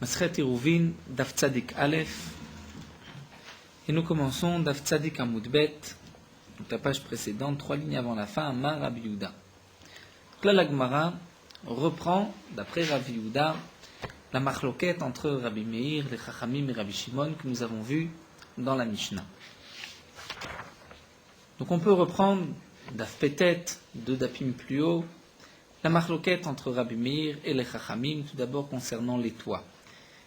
Masechet Eruvin, Daf Tzadik Aleph, et nous commençons Daf Tzadik Amud Bet, donc la page précédente, 3 lignes avant la fin, Amar Rabbi Yehuda. Donc là, la Gemara reprend, d'après Rabbi Yehuda, la machloket entre Rabbi Meir, les Chachamim et Rabbi Shimon que nous avons vu dans la Mishnah. Donc on peut reprendre Daf Petet, 2 dapim plus haut, la machloket entre Rabbi Meir et les Chachamim, tout d'abord concernant les toits.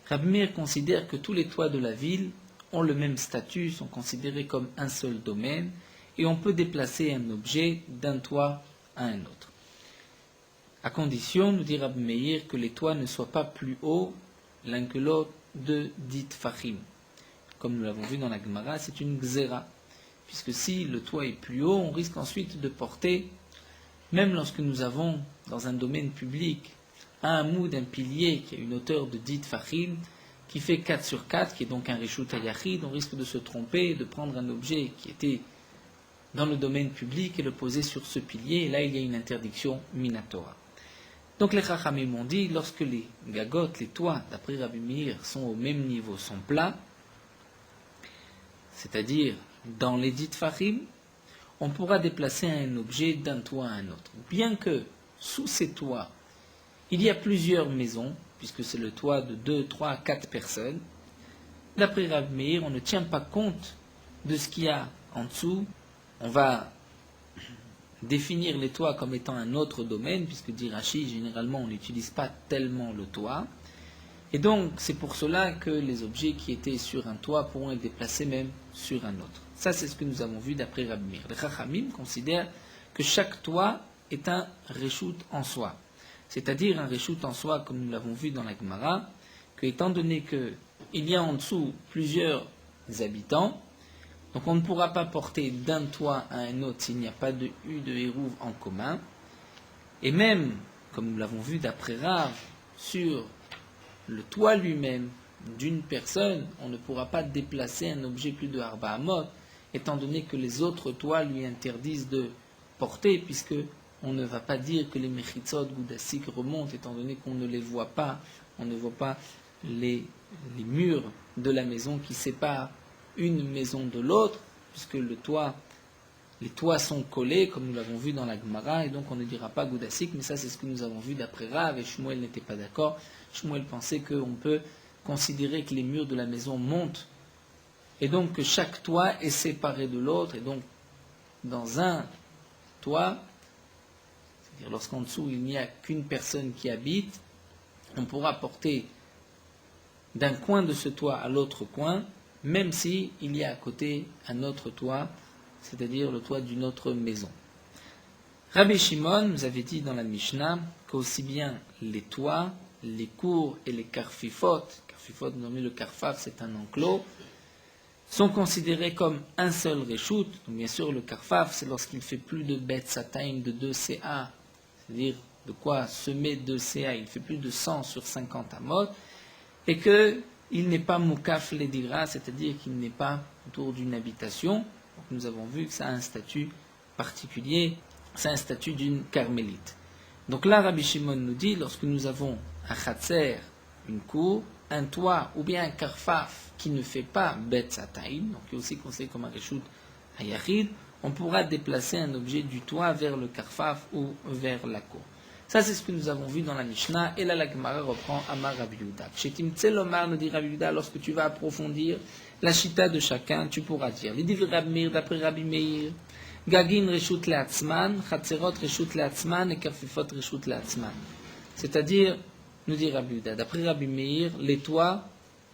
Rabbi Meir considère que tous les toits de la ville ont le même statut, sont considérés comme un seul domaine, et on peut déplacer un objet d'un toit à un autre. À condition, nous dit Rabbi Meir, que les toits ne soient pas plus hauts l'un que l'autre de dit fachim. Comme nous l'avons vu dans la Gemara, c'est une gzera, puisque si le toit est plus haut, on risque ensuite de porter, même lorsque nous avons dans un domaine public un hamoud, un pilier qui a une hauteur de 10 fachim, qui fait 4 sur 4, qui est donc un reshut hayachid, on risque de se tromper, de prendre un objet qui était dans le domaine public et le poser sur ce pilier, et là il y a une interdiction minatora. Donc les chachamim ont dit, lorsque les gagot, les toits, d'après Rabbi Meir, sont au même niveau, sont plats, c'est-à-dire dans les 10 fachim, on pourra déplacer un objet d'un toit à un autre. Bien que sous ces toits, il y a plusieurs maisons, puisque c'est le toit de 2, 3, 4 personnes. D'après Rabbi Meir, on ne tient pas compte de ce qu'il y a en dessous. On va définir les toits comme étant un autre domaine, puisque dit Rashi, généralement on n'utilise pas tellement le toit. Et donc c'est pour cela que les objets qui étaient sur un toit pourront être déplacés même sur un autre. Ça c'est ce que nous avons vu d'après Rabbi Meir. Les Chachamim considèrent que chaque toit est un reshut en soi. C'est-à-dire un reshut en soi, comme nous l'avons vu dans la Gemara, que étant donné qu'il y a en dessous plusieurs habitants, donc on ne pourra pas porter d'un toit à un autre s'il n'y a pas de hérouve en commun. Et même, comme nous l'avons vu d'après Rav, sur le toit lui-même d'une personne, on ne pourra pas déplacer un objet plus de Arba Amot, étant donné que les autres toits lui interdisent de porter, puisque on ne va pas dire que les mechitzot goudassik remontent, étant donné qu'on ne les voit pas, on ne voit pas les murs de la maison qui séparent une maison de l'autre, puisque les toits sont collés, comme nous l'avons vu dans la Gemara, et donc on ne dira pas goudassik, mais ça c'est ce que nous avons vu d'après Rav, et Shmuel n'était pas d'accord. Shmuel pensait qu'on peut considérer que les murs de la maison montent, et donc que chaque toit est séparé de l'autre, et donc dans un toit, c'est-à-dire lorsqu'en dessous il n'y a qu'une personne qui habite, on pourra porter d'un coin de ce toit à l'autre coin, même si il y a à côté un autre toit, c'est-à-dire le toit d'une autre maison. Rabbi Shimon nous avait dit dans la Mishnah qu'aussi bien les toits, les cours et les karfifot, nommé le karfaf, c'est un enclos, sont considérés comme un seul reshut. Donc bien sûr le karfaf, c'est lorsqu'il fait plus de bet sataim de 2 CA, c'est-à-dire de quoi semer 2 CA, il fait plus de 100 sur 50 amot, et qu'il n'est pas moukaf ledira, c'est-à-dire qu'il n'est pas autour d'une habitation. Donc nous avons vu que ça a un statut particulier, c'est un statut d'une carmélite. Donc là, Rabbi Shimon nous dit, lorsque nous avons un chatser, une cour, un toit ou bien un karfaf qui ne fait pas bet sataim, donc qui est aussi considéré comme un reshut hayachid, on pourra déplacer un objet du toit vers le karfaf ou vers la cour. Ça, c'est ce que nous avons vu dans la Mishnah. Et là, la Gemara reprend Amar Rabbi Yehuda. Chez Timtzel Omar, nous dit Rabbi Yehuda, lorsque tu vas approfondir la chita de chacun, tu pourras dire les divs Rabbi Meir, d'après Rabbi Meir, Gagin reshut leatzman, Chatzerot reshut leatzman et Karfifot reshut leatzman. C'est-à-dire, nous dit Rabbi Yehuda, d'après Rabbi Meir, les toits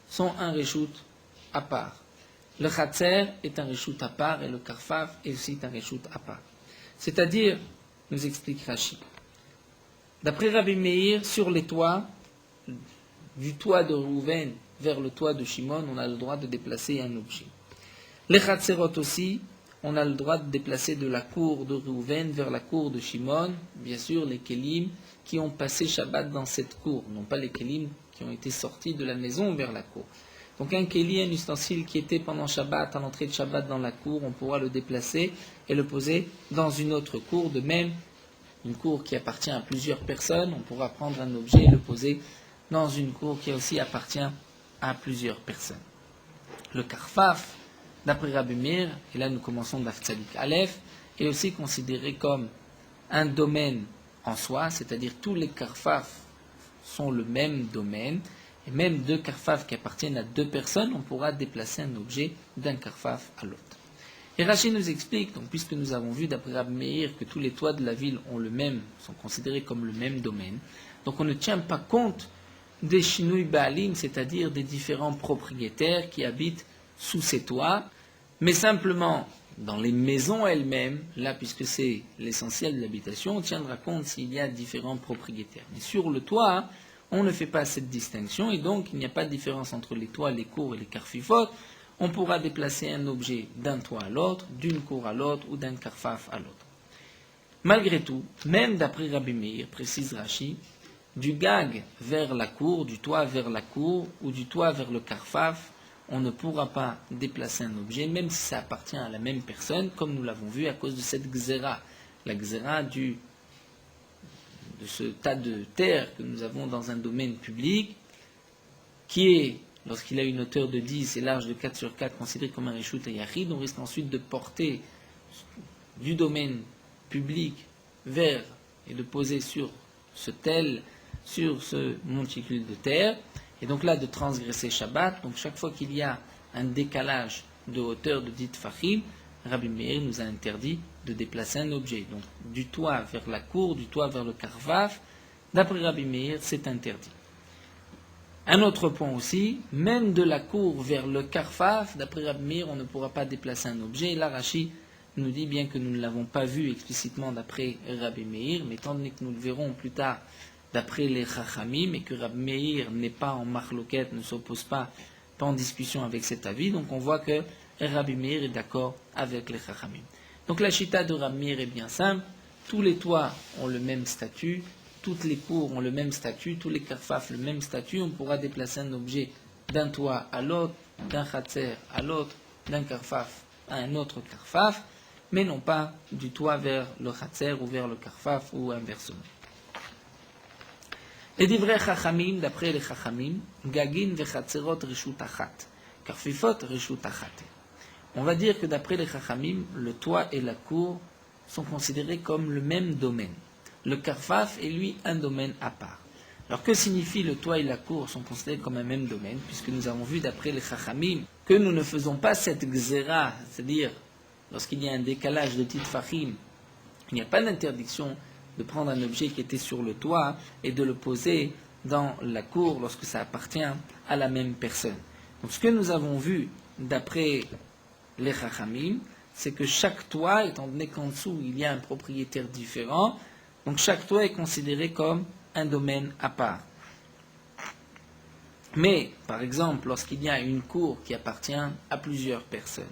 sont un reshut à part. Le Chatzer est un reshut à part et le Karfaf est aussi un reshut à part. C'est-à-dire, nous explique Rashi, d'après Rabbi Meir, sur les toits, du toit de Reuven vers le toit de Shimon, on a le droit de déplacer un objet. Les Chatzerot aussi, on a le droit de déplacer de la cour de Reuven vers la cour de Shimon, bien sûr les Kélim qui ont passé Shabbat dans cette cour, non pas les Kélim qui ont été sortis de la maison vers la cour. Donc un Kéli, un ustensile qui était pendant Shabbat, à l'entrée de Shabbat dans la cour, on pourra le déplacer et le poser dans une autre cour. De même, une cour qui appartient à plusieurs personnes, on pourra prendre un objet et le poser dans une cour qui aussi appartient à plusieurs personnes. Le karfaf, d'après Rabbi Meir, et là nous commençons d'Af Tzadik Aleph, est aussi considéré comme un domaine en soi, c'est-à-dire tous les karfaf sont le même domaine, et même deux karfaf qui appartiennent à deux personnes, on pourra déplacer un objet d'un karfaf à l'autre. Et Rashi nous explique, donc, puisque nous avons vu d'après Rabbi Meir que tous les toits de la ville ont le même, sont considérés comme le même domaine, donc on ne tient pas compte des shinui baalim, c'est-à-dire des différents propriétaires qui habitent sous ces toits, mais simplement dans les maisons elles-mêmes, là puisque c'est l'essentiel de l'habitation, on tiendra compte s'il y a différents propriétaires. Mais sur le toit, on ne fait pas cette distinction et donc il n'y a pas de différence entre les toits, les cours et les karfifot. On pourra déplacer un objet d'un toit à l'autre, d'une cour à l'autre ou d'un karfaf à l'autre. Malgré tout, même d'après Rabbi Meir, précise Rashi, du gag vers la cour, du toit vers la cour ou du toit vers le karfaf, on ne pourra pas déplacer un objet, même si ça appartient à la même personne, comme nous l'avons vu à cause de cette gzera. La gzera de ce tas de terre que nous avons dans un domaine public, qui est, lorsqu'il a une hauteur de 10 et large de 4 sur 4, considéré comme un reshut et yachid, on risque ensuite de porter du domaine public vers et de poser sur ce monticule de terre, et donc là de transgresser Shabbat. Donc chaque fois qu'il y a un décalage de hauteur de 10 tfachim, Rabbi Meir nous a interdit de déplacer un objet. Donc du toit vers la cour, du toit vers le karfaf, d'après Rabbi Meir, c'est interdit. Un autre point aussi, même de la cour vers le karfaf, d'après Rabbi Meir, on ne pourra pas déplacer un objet. Et là, Rashi nous dit, bien que nous ne l'avons pas vu explicitement d'après Rabbi Meir, mais étant donné que nous le verrons plus tard d'après les Chachamim, et que Rabbi Meir n'est pas en marloquette, ne s'oppose pas en discussion avec cet avis, donc on voit que Rabbi Meir est d'accord avec les Chachamim. Donc la chita de Rabbi Meir est bien simple, tous les toits ont le même statut, toutes les cours ont le même statut, tous les karfaf le même statut, on pourra déplacer un objet d'un toit à l'autre, d'un khatser à l'autre, d'un karfaf à un autre karfaf, mais non pas du toit vers le khatser ou vers le karfaf ou inversement. Les divrei chachamim, d'après les chachamim, gagin vechatserot reshut achat, karfifot reshut achat. On va dire que d'après les chachamim, le toit et la cour sont considérés comme le même domaine. Le karfaf est lui un domaine à part. Alors que signifie le toit et la cour sont considérés comme un même domaine, puisque nous avons vu d'après les chachamim que nous ne faisons pas cette gzera, c'est-à-dire lorsqu'il y a un décalage de titfachim, il n'y a pas d'interdiction de prendre un objet qui était sur le toit et de le poser dans la cour lorsque ça appartient à la même personne. Donc ce que nous avons vu d'après les chachamim, c'est que chaque toit, étant donné qu'en dessous il y a un propriétaire différent, donc chaque toit est considéré comme un domaine à part. Mais, par exemple, lorsqu'il y a une cour qui appartient à plusieurs personnes,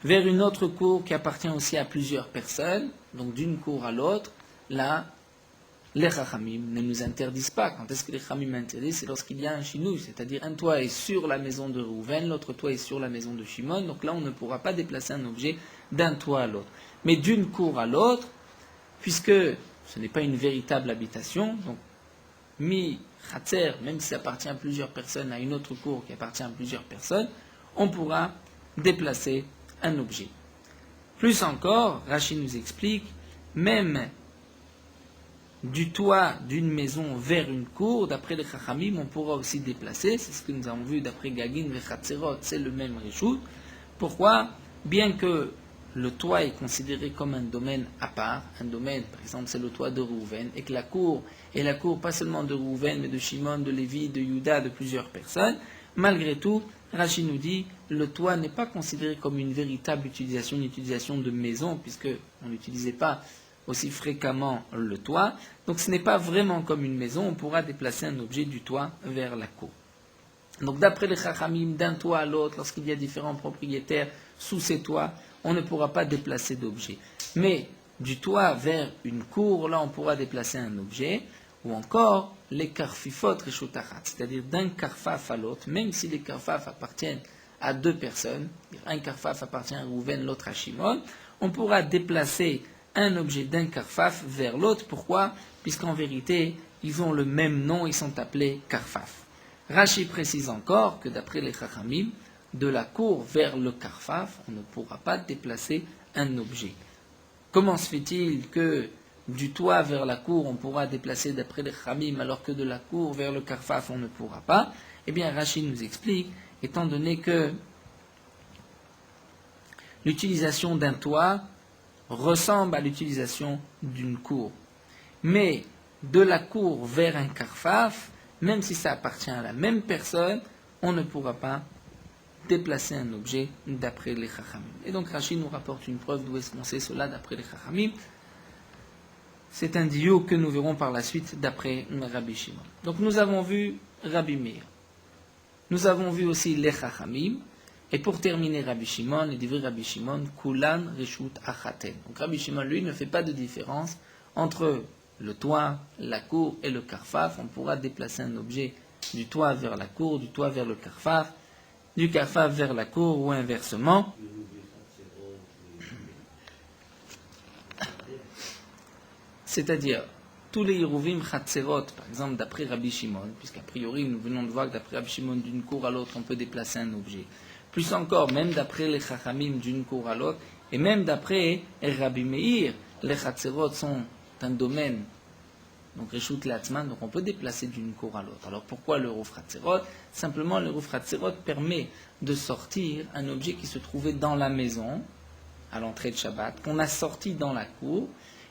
vers une autre cour qui appartient aussi à plusieurs personnes, donc d'une cour à l'autre, là, les chachamim ne nous interdisent pas. Quand est-ce que les chachamim interdisent? C'est lorsqu'il y a un chinouille, c'est-à-dire un toit est sur la maison de Rouven, l'autre toit est sur la maison de Shimon, donc là on ne pourra pas déplacer un objet d'un toit à l'autre. Mais d'une cour à l'autre, puisque ce n'est pas une véritable habitation, donc mi khatser, même si ça appartient à plusieurs personnes, à une autre cour qui appartient à plusieurs personnes, on pourra déplacer un objet. Plus encore, Rashi nous explique, même du toit d'une maison vers une cour, d'après les Chachamim, on pourra aussi déplacer, c'est ce que nous avons vu d'après Gagin et Chatzerot, c'est le même Reshut. Pourquoi? Bien que le toit est considéré comme un domaine à part, un domaine, par exemple, c'est le toit de Rouven, et que la cour est la cour pas seulement de Rouven, mais de Shimon, de Lévi, de Yuda, de plusieurs personnes, malgré tout, Rashi nous dit, le toit n'est pas considéré comme une véritable utilisation, une utilisation de maison, puisqu'on n'utilisait pas aussi fréquemment le toit. Donc ce n'est pas vraiment comme une maison, on pourra déplacer un objet du toit vers la cour. Donc d'après les Chachamim, d'un toit à l'autre, lorsqu'il y a différents propriétaires sous ces toits, on ne pourra pas déplacer d'objet. Mais du toit vers une cour, là on pourra déplacer un objet, ou encore les karfifot reshutachat, c'est-à-dire d'un karfaf à l'autre, même si les karfaf appartiennent à deux personnes, un karfaf appartient à Rouven, l'autre à Shimon, on pourra déplacer un objet d'un karfaf vers l'autre. Pourquoi? Puisqu'en vérité, ils ont le même nom, ils sont appelés Karfaf. Rashi précise encore que d'après les Chachamim, de la cour vers le Karfaf, on ne pourra pas déplacer un objet. Comment se fait-il que du toit vers la cour, on pourra déplacer d'après les Chachamim, alors que de la cour vers le Karfaf, on ne pourra pas? Eh bien, Rashi nous explique, étant donné que l'utilisation d'un toit ressemble à l'utilisation d'une cour. Mais de la cour vers un Karfaf, même si ça appartient à la même personne, on ne pourra pas déplacer un objet d'après les Chachamim. Et donc Rashi nous rapporte une preuve d'où est-ce qu'on sait cela d'après les Chachamim. C'est un diou que nous verrons par la suite d'après Rabbi Shimon. Donc nous avons vu Rabbi Meir. Nous avons vu aussi les Chachamim. Et pour terminer Rabbi Shimon, il dit Rabbi Shimon, Kulan Reshut Achaten. Donc Rabbi Shimon, lui, ne fait pas de différence entre le toit, la cour et le Karfaf. On pourra déplacer un objet du toit vers la cour, du toit vers le Karfaf, du Karfaf vers la cour ou inversement. C'est-à-dire, tous les Yeruvim Chatzerot, par exemple, d'après Rabbi Shimon, puisqu'a priori, nous venons de voir que d'après Rabbi Shimon, d'une cour à l'autre, on peut déplacer un objet. Plus encore, même d'après les Chachamim, d'une cour à l'autre, et même d'après Rabbi Meir, les Chatzerot sont un domaine, donc Reshut Latzman, donc on peut déplacer d'une cour à l'autre. Alors pourquoi le Ruf Chatzerot? Simplement, le Ruf Chatzerot permet de sortir un objet qui se trouvait dans la maison, à l'entrée de Shabbat, qu'on a sorti dans la cour,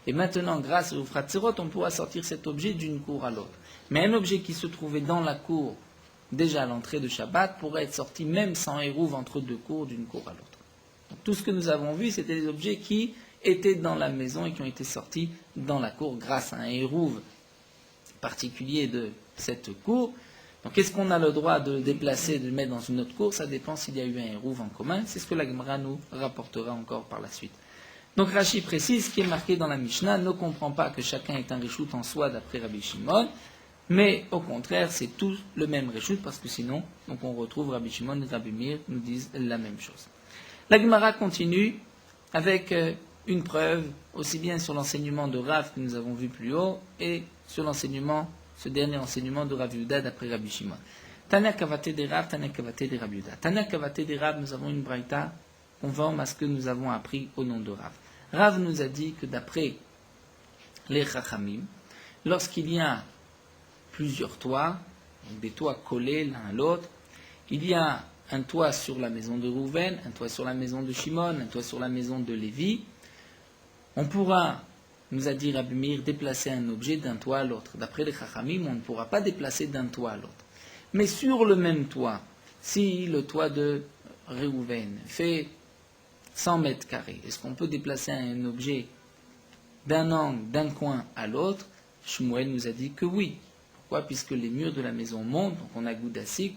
et maintenant, grâce au Ruf Chatzerot, on pourra sortir cet objet d'une cour à l'autre. Mais un objet qui se trouvait dans la cour, déjà à l'entrée de Shabbat, pourrait être sorti même sans érouve entre deux cours, d'une cour à l'autre. Donc, tout ce que nous avons vu, c'était des objets qui étaient dans la maison et qui ont été sortis dans la cour grâce à un érouve particulier de cette cour. Donc, est-ce qu'on a le droit de le déplacer, de le mettre dans une autre cour? Ça dépend s'il y a eu un érouve en commun. C'est ce que la Gemara nous rapportera encore par la suite. Donc, Rashi précise, ce qui est marqué dans la Mishnah ne comprend pas que chacun est un Reshut en soi d'après Rabbi Shimon, mais au contraire, c'est tous le même Reshut, parce que sinon, donc on retrouve Rabbi Shimon et Rabbi Meir nous disent la même chose. La Gemara continue avec une preuve, aussi bien sur l'enseignement de Rav que nous avons vu plus haut, et sur l'enseignement, ce dernier enseignement de Rav Yehuda d'après Rabbi Shimon. Tana Kavate de Rav, Tana Kavate de Rabbi Yehuda. Tana Kavate de Rav, nous avons une braïta conforme à ce que nous avons appris au nom de Rav. Rav nous a dit que d'après les Chachamim, lorsqu'il y a plusieurs toits, donc des toits collés l'un à l'autre, il y a un toit sur la maison de Rouven, un toit sur la maison de Shimon, un toit sur la maison de Lévi. On pourra, nous a dit Rabbi Meir, déplacer un objet d'un toit à l'autre. D'après les Chachamim, on ne pourra pas déplacer d'un toit à l'autre. Mais sur le même toit, si le toit de Rouven fait 100 mètres carrés, est-ce qu'on peut déplacer un objet d'un angle, d'un coin à l'autre? Shmuel nous a dit que oui. Pourquoi? Puisque les murs de la maison montent, donc on a Goudassik,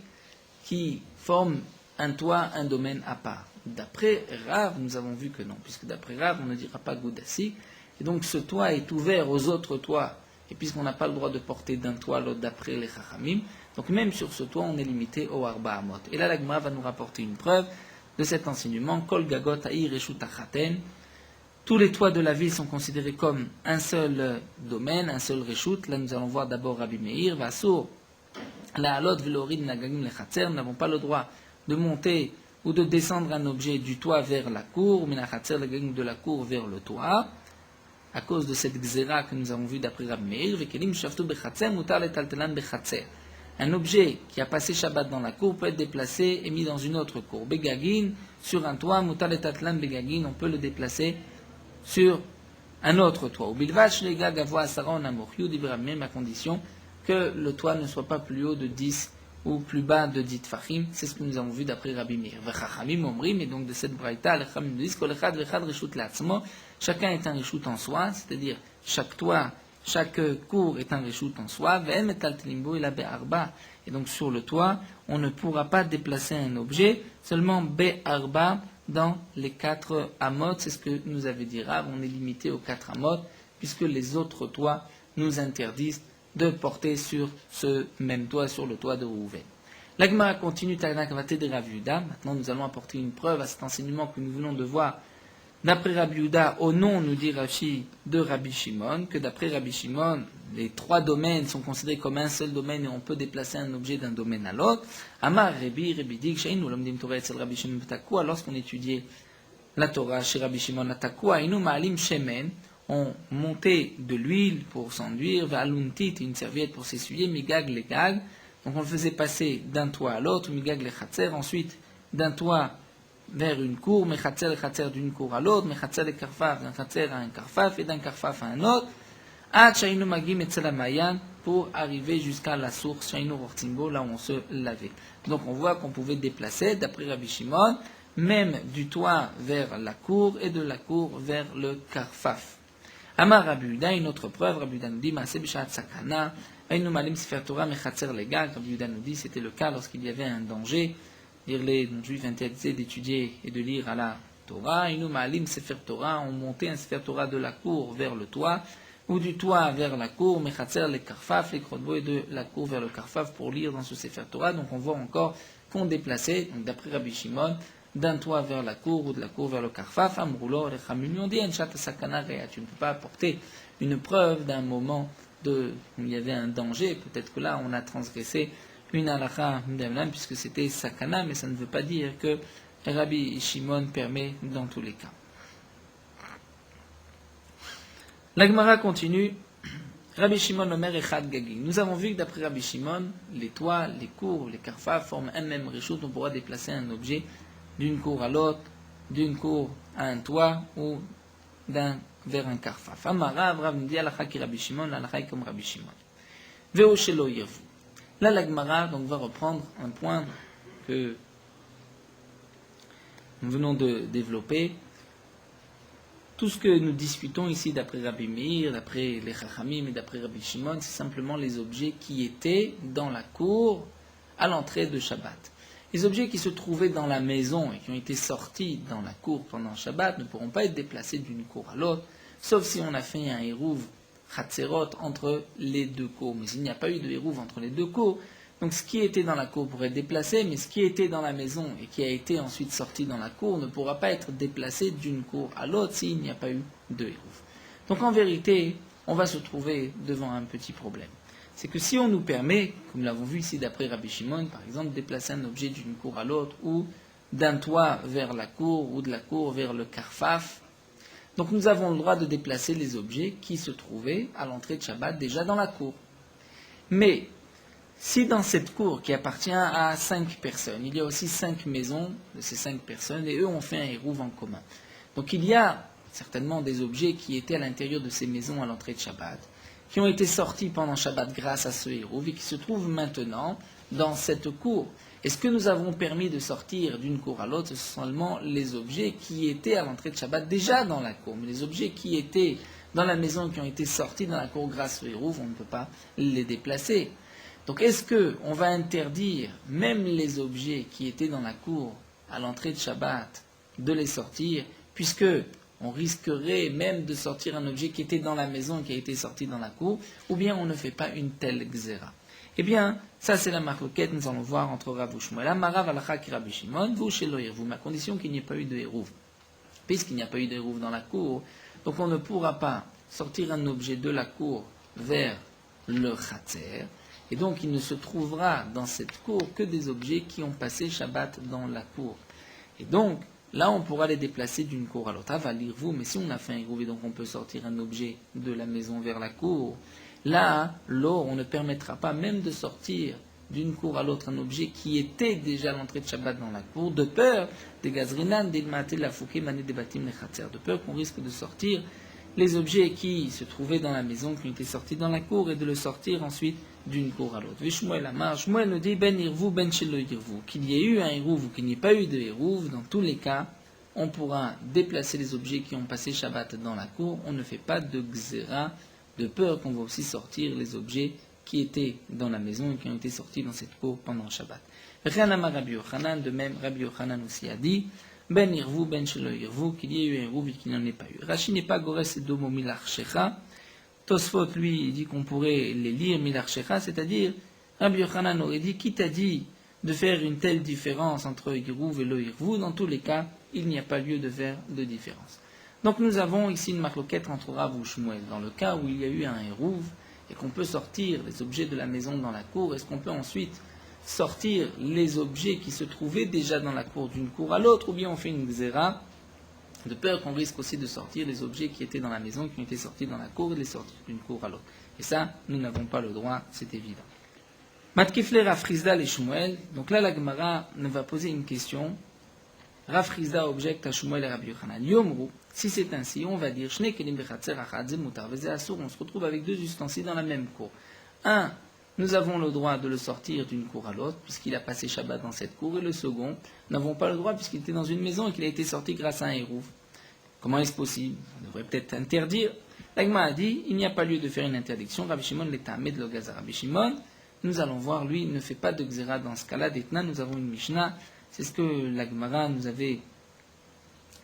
qui forment un toit, un domaine à part. D'après Rav, nous avons vu que non, puisque d'après Rav, on ne dira pas Goudassik, et donc ce toit est ouvert aux autres toits, et puisqu'on n'a pas le droit de porter d'un toit à l'autre d'après les Chachamim, donc même sur ce toit, on est limité au Arba Amot. Et là, la Gemara va nous rapporter une preuve de cet enseignement, Kol Gagot Haïr Reshut Achaten. Tous les toits de la ville sont considérés comme un seul domaine, un seul Reshut. Là, nous allons voir d'abord Rabbi Meir, Vasour, la Halot Velorid Nagagim Lechatzer. Nous n'avons pas le droit de monter ou de descendre un objet du toit vers la cour, mais de la cour vers le toit, à cause de cette xéra que nous avons vue d'après Rabbi Meir, Vekelim Shaftu Bechatzer, Mutar Letaltelan Bechatzer. Un objet qui a passé Shabbat dans la cour peut être déplacé et mis dans une autre cour. Begagin, sur un toit, Mutar Letaltelan Begagin, on peut le déplacer sur un autre toit. Au bilvash, les gars, gavoa saron amorhiou, même à condition que le toit ne soit pas plus haut de 10 ou plus bas de 10 tfachim. C'est ce que nous avons vu d'après Rabbi Meir. Vechachamim omrim, et donc de cette braïta, les chachamim disent que l'echad vechad reshut l'atzmo, chacun est un reshut en soi, c'est-à-dire chaque toit, chaque cour est un reshut en soi. Ve'em et altelimbo il a be'arba. Et donc sur le toit, on ne pourra pas déplacer un objet, seulement be'arba, dans les 4 amot, c'est ce que nous avait dit Rav, on est limité aux 4 amot, puisque les autres toits nous interdisent de porter sur ce même toit, sur le toit de Rouven. La Gemara continue, Tana Kavate de Rav Yehuda. Maintenant, nous allons apporter une preuve à cet enseignement que nous venons de voir D'après Rabbi Yehuda, au nom, nous dit Rashi, de Rabbi Shimon, que d'après Rabbi Shimon, les trois domaines sont considérés comme un seul domaine et on peut déplacer un objet d'un domaine à l'autre. Amar Rebi dit que chez nous, l'homme Torah et Rabbi Shimon Takua, lorsqu'on étudiait la Torah chez Rabbi Shimon Takua, Inu Ma'alim Shemen, on montait de l'huile pour s'enduire, Valuntit, une serviette pour s'essuyer, Migag les gag. Donc on le faisait passer d'un toit à l'autre, Migag les Khatser, ensuite d'un toit vers une cour, Mechatzer le Khatser d'une cour à l'autre, Mechatzer le Karfaf d'un Khatser à un Karfaf et d'un Karfaf à un autre, Ad Shainu Magim et Mayan pour arriver jusqu'à la source Shainu Rortimbo, là où on se lavait. Donc on voit qu'on pouvait déplacer, d'après Rabbi Shimon, même du toit vers la cour et de la cour vers le Karfaf. Amar Rabbi Yehuda, une autre preuve, Rabbi Yehuda nous dit, Maaseh b'shat sakana, Ainu malim sefer Torah mechatzer legag, Rabbi Yehuda nous dit, c'était le cas lorsqu'il y avait un danger, les non-juifs interdisaient d'étudier et de lire à la Torah, Ainu malim sefer Torah, on montait un sefer Torah de la cour vers le toit, ou du toit vers la cour, mechatzer le karfaf, les krotbo, et de la cour vers le karfaf pour lire dans ce sefer Torah, donc on voit encore qu'on déplaçait, donc d'après Rabbi Shimon, d'un toit vers la cour ou de la cour vers le karfaf, amroulo, les chamim, on dit, enchat sakana rea, tu ne peux pas apporter une preuve d'un moment où il y avait un danger, peut-être que là on a transgressé une halakha d'Amlam puisque c'était sakana, mais ça ne veut pas dire que Rabbi Shimon permet dans tous les cas. La Gemara continue, Rabbi Shimon Omer Echad Gagi. Nous avons vu que d'après Rabbi Shimon, les toits, les cours, les karfaf forment un même rishut, on pourra déplacer un objet d'une cour à l'autre, d'une cour à un toit ou d'un vers un karfaf. Amarav, Rav nous dit halakha ki Rabbi Shimon, halakha est comme Rabbi Shimon. Veo shelo yirvu. Là, la Gemara donc va reprendre un point que nous venons de développer. Tout ce que nous discutons ici d'après Rabbi Meir, d'après les Chachamim et d'après Rabbi Shimon, c'est simplement les objets qui étaient dans la cour à l'entrée de Shabbat. Les objets qui se trouvaient dans la maison et qui ont été sortis dans la cour pendant Shabbat ne pourront pas être déplacés d'une cour à l'autre, sauf si on a fait un hérouv chatzerot entre les deux cours. Mais il n'y a pas eu de hérouv entre les deux cours, donc ce qui était dans la cour pourrait être déplacé, mais ce qui était dans la maison et qui a été ensuite sorti dans la cour ne pourra pas être déplacé d'une cour à l'autre s'il n'y a pas eu de hérouv. Donc en vérité, on va se trouver devant un petit problème. C'est que si on nous permet, comme nous l'avons vu ici d'après Rabbi Shimon, par exemple, de déplacer un objet d'une cour à l'autre, ou d'un toit vers la cour, ou de la cour vers le karfaf, donc nous avons le droit de déplacer les objets qui se trouvaient à l'entrée de Shabbat déjà dans la cour. Mais, si dans cette cour qui appartient à 5 personnes, il y a aussi 5 maisons de ces 5 personnes, et eux ont fait un hérouv en commun. Donc il y a certainement des objets qui étaient à l'intérieur de ces maisons à l'entrée de Shabbat, qui ont été sortis pendant Shabbat grâce à ce hérouv et qui se trouvent maintenant dans cette cour. Et ce que nous avons permis de sortir d'une cour à l'autre, ce sont seulement les objets qui étaient à l'entrée de Shabbat déjà dans la cour. Mais les objets qui étaient dans la maison, qui ont été sortis dans la cour grâce au hérouv, on ne peut pas les déplacer. Donc est-ce qu'on va interdire même les objets qui étaient dans la cour à l'entrée de Shabbat de les sortir, puisque on risquerait même de sortir un objet qui était dans la maison, qui a été sorti dans la cour, ou bien on ne fait pas une telle xéra. Eh bien, ça c'est la marloquette, nous allons voir entre Rav Shmuel. Amarav halakha ki Rabbi Shimon, vous shelo yirvu, à condition qu'il n'y ait pas eu de hérouv. Puisqu'il n'y a pas eu de hérouv dans la cour, donc on ne pourra pas sortir un objet de la cour vers le khatser, et donc il ne se trouvera dans cette cour que des objets qui ont passé Shabbat dans la cour. Et donc, là, on pourra les déplacer d'une cour à l'autre. Ah, va lire vous, mais si on a fait un hérouv et donc on peut sortir un objet de la maison vers la cour, là, on ne permettra pas même de sortir d'une cour à l'autre un objet qui était déjà à l'entrée de Shabbat dans la cour, de peur des gazrinan, des maté la fouké, mané des batim, les khatser, de peur qu'on risque de sortir les objets qui se trouvaient dans la maison, qui ont été sortis dans la cour, et de le sortir ensuite d'une cour à l'autre. Vishmuel Amar, Shmuel nous dit, ben irvou, ben shelo irvou, qu'il y ait eu un hérouv ou qu'il n'y ait pas eu de hérouv, dans tous les cas, on pourra déplacer les objets qui ont passé Shabbat dans la cour, on ne fait pas de xéra, de peur qu'on va aussi sortir les objets qui étaient dans la maison et qui ont été sortis dans cette cour pendant Shabbat. Rien Amar Rabbi Yochanan, de même Rabbi Yochanan aussi a dit, ben irvou, ben shelo irvou, qu'il y ait eu un hérouv et qu'il n'en ait pas eu. Rashi n'est pas gores et domo milarchecha. Tosfot, lui, dit qu'on pourrait les lire milarchecha, c'est-à-dire, Rabbi Yochanan aurait dit, qui t'a dit de faire une telle différence entre Irvou et le Irvou? Dans tous les cas, il n'y a pas lieu de faire de différence. Donc nous avons ici une marloquette entre Rav ou Shmuel. Dans le cas où il y a eu un hérouv et qu'on peut sortir les objets de la maison dans la cour, est-ce qu'on peut ensuite sortir les objets qui se trouvaient déjà dans la cour d'une cour à l'autre, ou bien on fait une xéra, de peur qu'on risque aussi de sortir les objets qui étaient dans la maison, qui ont été sortis dans la cour, et de les sortir d'une cour à l'autre. Et ça, nous n'avons pas le droit, c'est évident. Matkifle Rafrizda et Shmuel, donc là la Gemara va poser une question. Rafrizda objecte à Shmuel et Rabbi Yochanan. Yomru, si c'est ainsi, on va dire, on se retrouve avec deux ustensiles dans la même cour. Un, nous avons le droit de le sortir d'une cour à l'autre, puisqu'il a passé Shabbat dans cette cour, et le second, nous n'avons pas le droit, puisqu'il était dans une maison et qu'il a été sorti grâce à un hérouf. Comment est-ce possible? On devrait peut-être interdire. L'Agma a dit, il n'y a pas lieu de faire une interdiction. Rabbi Shimon l'état de l'Ogaza. Rabbi Shimon, nous allons voir, lui, il ne fait pas de xéra dans ce cas-là. D'Etna, nous avons une Mishnah. C'est ce que l'Agmara nous avait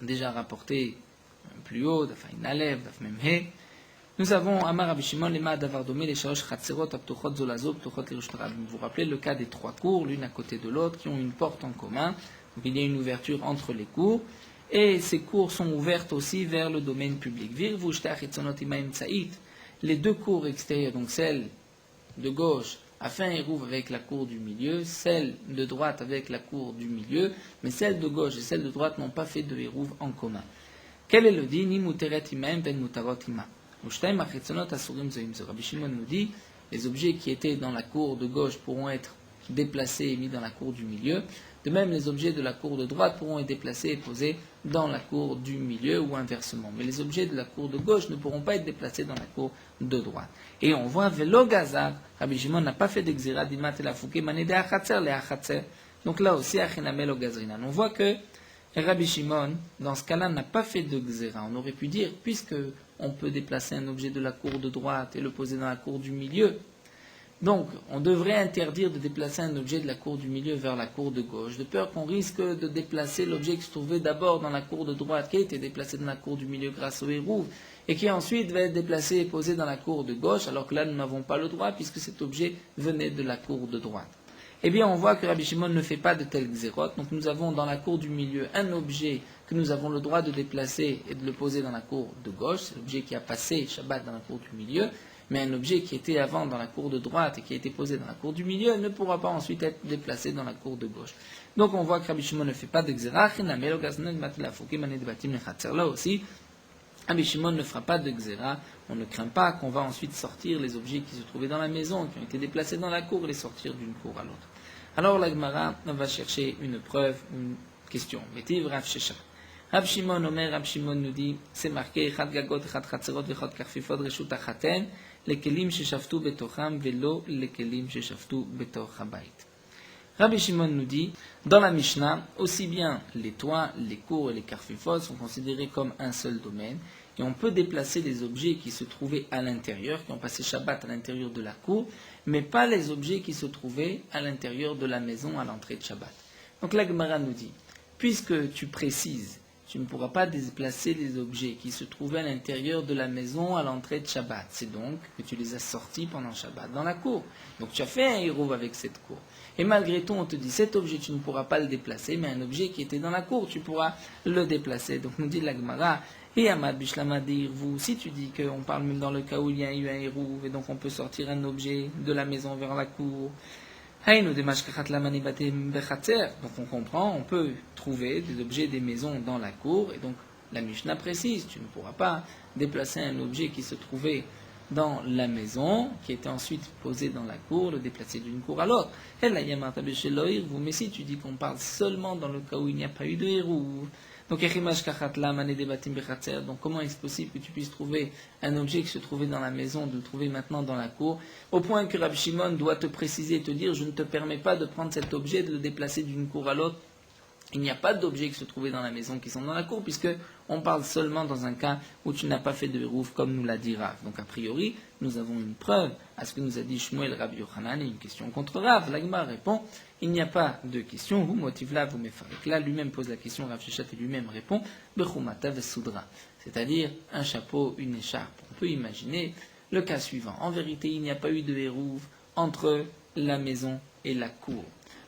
déjà rapporté plus haut, Daf Inalev, Daf Memhe. Nous avons Amar Rabbi Shimon, Lema Davardomé, les Shalosh Chatzerot, Aptochot Zolazo, Aptochot Lerushtarab. Vous vous rappelez le cas des trois cours, l'une à côté de l'autre, qui ont une porte en commun. Donc il y a une ouverture entre les cours. Et ces cours sont ouvertes aussi vers le domaine public. Les deux cours extérieures, donc celle de gauche, a fait un hérouv avec la cour du milieu, celle de droite avec la cour du milieu, mais celle de gauche et celle de droite n'ont pas fait de hérouv en commun. Quel est le dit? Ni muteret imaim ben mutarot ima. Rabbi Shimon nous dit, les objets qui étaient dans la cour de gauche pourront être déplacés et mis dans la cour du milieu. De même, les objets de la cour de droite pourront être déplacés et posés dans la cour du milieu ou inversement. Mais les objets de la cour de gauche ne pourront pas être déplacés dans la cour de droite. Et on voit, Velo Gazar, Rabbi Shimon n'a pas fait d'exéra d'imat et la fouké, manede achatzer le achatzer. Donc là aussi, achinamel o gazrinan. On voit que Rabbi Shimon, dans ce cas-là, n'a pas fait de xéra. On aurait pu dire, puisque on peut déplacer un objet de la cour de droite et le poser dans la cour du milieu, donc on devrait interdire de déplacer un objet de la cour du milieu vers la cour de gauche, de peur qu'on risque de déplacer l'objet qui se trouvait d'abord dans la cour de droite, qui a été déplacé dans la cour du milieu grâce au hérouv, et qui ensuite va être déplacé et posé dans la cour de gauche, alors que là nous n'avons pas le droit, puisque cet objet venait de la cour de droite. Eh bien, on voit que Rabbi Shimon ne fait pas de tels xérotes. Donc, nous avons dans la cour du milieu un objet que nous avons le droit de déplacer et de le poser dans la cour de gauche. C'est l'objet qui a passé Shabbat dans la cour du milieu. Mais un objet qui était avant dans la cour de droite et qui a été posé dans la cour du milieu ne pourra pas ensuite être déplacé dans la cour de gauche. Donc, on voit que Rabbi Shimon ne fait pas de xéra. Là aussi, Rabbi Shimon ne fera pas de xéra. On ne craint pas qu'on va ensuite sortir les objets qui se trouvaient dans la maison, qui ont été déplacés dans la cour, et les sortir d'une cour à l'autre. Alors la Gemara va chercher une preuve, une question. Métiv Rav Shesha. Rav Shimon Omer, Rav Shimon nous dit, c'est marqué, Chad gagot, Chad chatzerot, Chad karfifod, Reshut achaten, lekelim sheshaftu betocham, velo lekelim sheshaftu betoch habayit. Rabbi Shimon nous dit, dans la Mishnah, aussi bien les toits, les cours et les karfifod sont considérés comme un seul domaine, et on peut déplacer les objets qui se trouvaient à l'intérieur, qui ont passé Shabbat à l'intérieur de la cour, mais pas les objets qui se trouvaient à l'intérieur de la maison à l'entrée de Shabbat. Donc la Gemara nous dit, puisque tu précises, tu ne pourras pas déplacer les objets qui se trouvaient à l'intérieur de la maison à l'entrée de Shabbat. C'est donc que tu les as sortis pendant Shabbat dans la cour. Donc tu as fait un hérouv avec cette cour. Et malgré tout, on te dit, cet objet, tu ne pourras pas le déplacer, mais un objet qui était dans la cour, tu pourras le déplacer. Donc nous dit la Gemara, et Amad Bishlama dir vous, si tu dis qu'on parle même dans le cas où il y a eu un hérouv, et donc on peut sortir un objet de la maison vers la cour, donc on comprend, on peut trouver des objets des maisons dans la cour, et donc la Mishnah précise, tu ne pourras pas déplacer un objet qui se trouvait dans la maison, qui était ensuite posé dans la cour, le déplacer d'une cour à l'autre. Mais si tu dis qu'on parle seulement dans le cas où il n'y a pas eu de hérouv, donc comment est-ce possible que tu puisses trouver un objet qui se trouvait dans la maison, de le trouver maintenant dans la cour, au point que Rabbi Shimon doit te préciser et te dire, je ne te permets pas de prendre cet objet, de le déplacer d'une cour à l'autre. Il n'y a pas d'objets qui se trouvaient dans la maison qui sont dans la cour, puisque on parle seulement dans un cas où tu n'as pas fait de hérouv, comme nous l'a dit Rav. Donc a priori, nous avons une preuve à ce que nous a dit Shmuel Rabbi Yochanan, et une question contre Rav. L'Agma répond, il n'y a pas de question, vous motive là, vous mefarek. Là, lui-même pose la question, Rav Sheshat et lui-même répond, Bechumata vesudra, c'est-à-dire un chapeau, une écharpe. On peut imaginer le cas suivant. En vérité, il n'y a pas eu de hérouv entre la maison et la cour.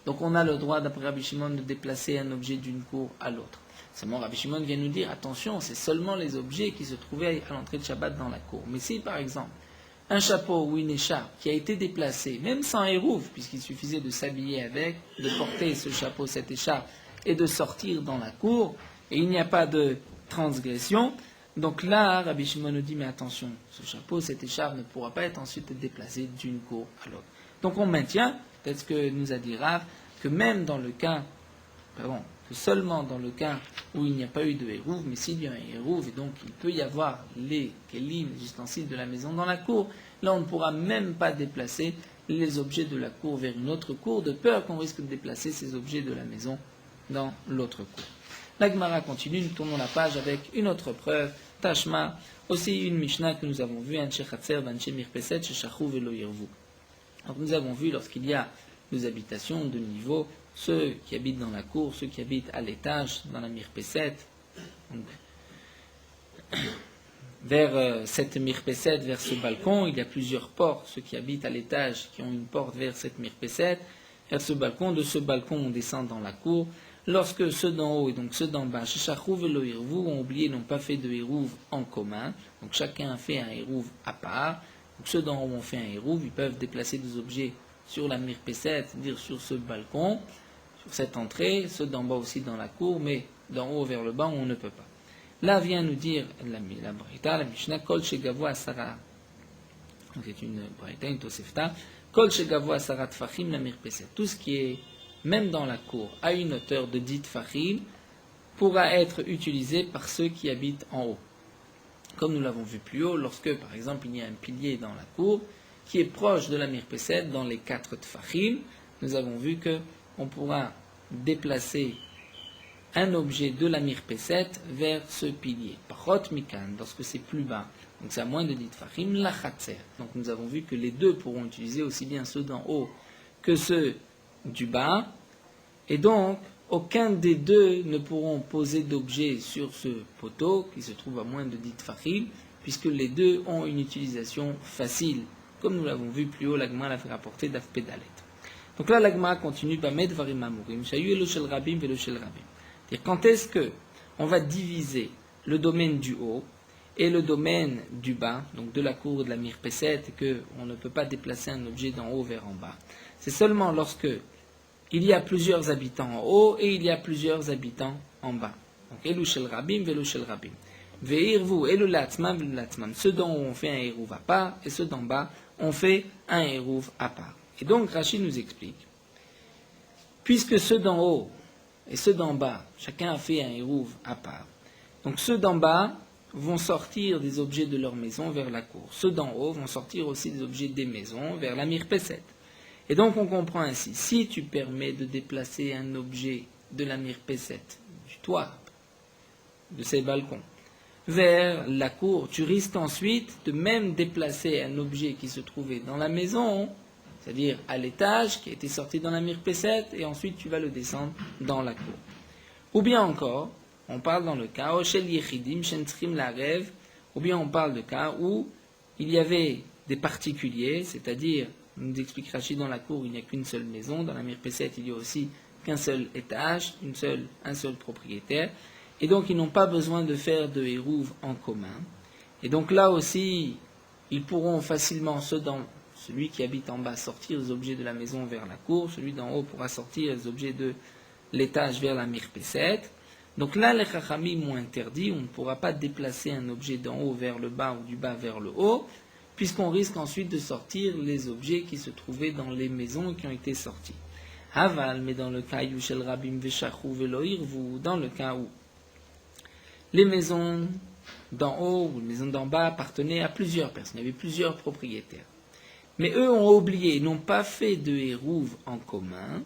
Donc on a le droit, d'après Rabbi Shimon, de déplacer un objet d'une cour à l'autre. Seulement Rabbi Shimon vient nous dire, attention, c'est seulement les objets qui se trouvaient à l'entrée de Shabbat dans la cour. Mais si par exemple, un chapeau ou une écharpe qui a été déplacé, même sans érouve, puisqu'il suffisait de s'habiller avec, de porter ce chapeau, cette écharpe, et de sortir dans la cour, et il n'y a pas de transgression, donc là, Rabbi Shimon nous dit, mais attention, ce chapeau, cette écharpe ne pourra pas être ensuite déplacé d'une cour à l'autre. Donc on maintient, peut-être ce que nous a dit Rav, que même dans le cas, que seulement dans le cas où il n'y a pas eu de hérouve, mais s'il y a un hérouve, et donc il peut y avoir les kelim, les ustensiles de la maison dans la cour, là on ne pourra même pas déplacer les objets de la cour vers une autre cour, de peur qu'on risque de déplacer ces objets de la maison dans l'autre cour. La Gemara continue, nous tournons la page avec une autre preuve, Tashma, aussi une Mishnah que nous avons vue, Anshe Chatzer, Anshe Mirpeset, Shechachou Velo Yirvu. Donc nous avons vu lorsqu'il y a deux habitations de niveau, ceux qui habitent dans la cour, ceux qui habitent à l'étage, dans la Mirpeset, vers cette Mirpeset, vers ce balcon, il y a plusieurs portes, ceux qui habitent à l'étage, qui ont une porte vers cette Mirpeset, vers ce balcon, de ce balcon on descend dans la cour, lorsque ceux d'en haut et donc ceux d'en bas, Shechachou Velo Yirvu, ont oublié, n'ont pas fait de hérouve en commun, donc chacun a fait un hérouve à part. Donc ceux d'en haut ont fait un hérouve, ils peuvent déplacer des objets sur la mirpeset, c'est-à-dire sur ce balcon, sur cette entrée, ceux d'en bas aussi dans la cour, mais d'en haut vers le bas, on ne peut pas. Là vient nous dire la Braïta, la Mishnah, Kol Shegavo Asara. Donc c'est une Braïta, une Tosefta. Kol Shegavo Asara Tfachim la mirpeset. Tout ce qui est, même dans la cour, à une hauteur de 10 Tfachim, pourra être utilisé par ceux qui habitent en haut. Comme nous l'avons vu plus haut, lorsque, par exemple, il y a un pilier dans la cour qui est proche de la mirpeset dans les 4 tfachim, nous avons vu qu'on pourra déplacer un objet de la mirpeset vers ce pilier. Parot mikan, lorsque c'est plus bas, donc c'est à moins de 10 tfachim, la chatzer. Donc nous avons vu que les deux pourront utiliser aussi bien ceux d'en haut que ceux du bas, et donc aucun des deux ne pourront poser d'objet sur ce poteau qui se trouve à moins de 10 tfachim, puisque les deux ont une utilisation facile. Comme nous l'avons vu plus haut, l'agma l'a fait rapporter d'Af Pedalet. Donc là, l'agma continue, Bamed Varim Amurim, Shayu Elo Shel Rabim Velo Shel Rabim. C'est-à-dire, quand est-ce qu'on va diviser le domaine du haut et le domaine du bas, donc de la cour de la mirpeset, et qu'on ne peut pas déplacer un objet d'en haut vers en bas. C'est seulement lorsque il y a plusieurs habitants en haut et il y a plusieurs habitants en bas. Donc, Elu Shel Rabim Velo Shel Rabim. Ve'irvu Elu Latzman Velo Latzman. Ceux d'en haut ont fait un hérouv à part et ceux d'en bas ont fait un hérouv à part. Et donc Rashi nous explique, puisque ceux d'en haut et ceux d'en bas, chacun a fait un hérouv à part, donc ceux d'en bas vont sortir des objets de leur maison vers la cour. Ceux d'en haut vont sortir aussi des objets des maisons vers la mirpeset. Et donc on comprend ainsi, si tu permets de déplacer un objet de la mirpeset, du toit, de ces balcons, vers la cour, tu risques ensuite de même déplacer un objet qui se trouvait dans la maison, c'est-à-dire à l'étage, qui a été sorti dans la mirpeset, et ensuite tu vas le descendre dans la cour. Ou bien encore, on parle dans le cas, ou bien on parle de cas où il y avait des particuliers, c'est-à-dire, nous explique Rachid, dans la cour il n'y a qu'une seule maison, dans la mirpeset il y a aussi qu'un seul étage, un seul propriétaire, et donc ils n'ont pas besoin de faire de hérouv en commun. Et donc là aussi, ils pourront facilement, celui qui habite en bas, sortir les objets de la maison vers la cour, celui d'en haut pourra sortir les objets de l'étage vers la mirpeset. Donc là, les chachamim ont interdit, on ne pourra pas déplacer un objet d'en haut vers le bas ou du bas vers le haut, puisqu'on risque ensuite de sortir les objets qui se trouvaient dans les maisons qui ont été sortis. Aval, mais dans le cas Yushel Rabim Veshachou Velo Irvu, dans le cas où les maisons d'en haut ou les maisons d'en bas appartenaient à plusieurs personnes, il y avait plusieurs propriétaires. Mais eux ont oublié, ils n'ont pas fait de hérouv en commun,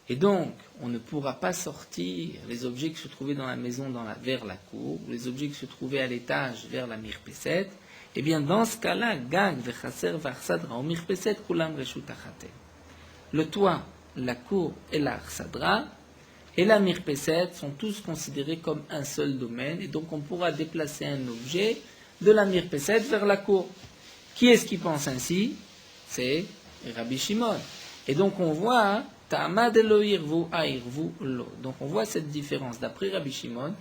et donc on ne pourra pas sortir les objets qui se trouvaient dans la maison vers la cour, ou les objets qui se trouvaient à l'étage vers la mirpeset. Eh bien dans ce cas-là, Gag Vechaser Varsadra au mirpeset Kulam Reshut Achatem. Le toit, la cour et la Arsadra et la mirpeset sont tous considérés comme un seul domaine, et donc on pourra déplacer un objet de la mirpeset vers la cour. Qui est-ce qui pense ainsi? C'est Rabbi Shimon. Et donc on voit Ta'amad elo irvu airvu lo. Donc on voit cette différence. D'après Rabbi Shimon,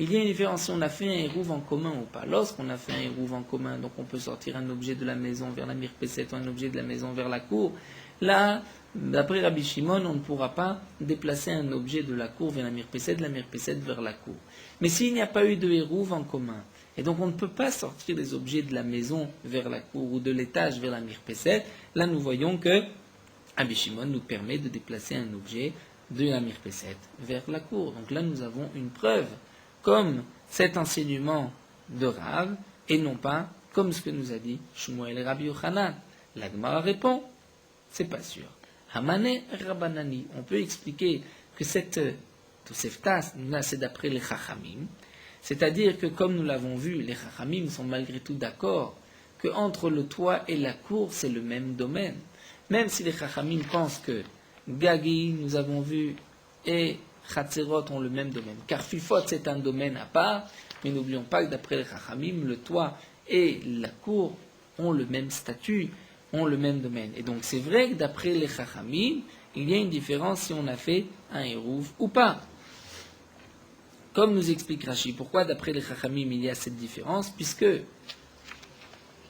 il y a une différence si on a fait un hérouv en commun ou pas. Lorsqu'on a fait un hérouv en commun, donc on peut sortir un objet de la maison vers la mirpesset ou un objet de la maison vers la cour. Là, d'après Rabbi Shimon, on ne pourra pas déplacer un objet de la cour vers la mirpesset vers la cour. Mais s'il n'y a pas eu de hérouv en commun, et donc on ne peut pas sortir des objets de la maison vers la cour ou de l'étage vers la mirpesset, là nous voyons que Rabbi Shimon nous permet de déplacer un objet de la mirpesset vers la cour. Donc là nous avons une preuve, comme cet enseignement de Rav, et non pas comme ce que nous a dit Shmuel et Rabbi Yochanan. La Gemara répond, c'est pas sûr. Hamane Rabbanani, on peut expliquer que cette Tosefta, là c'est d'après les Chachamim, c'est-à-dire que comme nous l'avons vu, les Chachamim sont malgré tout d'accord que entre le toit et la cour c'est le même domaine. Même si les Chachamim pensent que Gagi, nous avons vu, et Chatzerot ont le même domaine. Car Fifot, c'est un domaine à part, mais n'oublions pas que d'après les Chachamim, le toit et la cour ont le même statut, ont le même domaine. Et donc c'est vrai que d'après les Chachamim, il y a une différence si on a fait un Hérouv ou pas. Comme nous explique Rashi, pourquoi d'après les Chachamim il y a cette différence? Puisque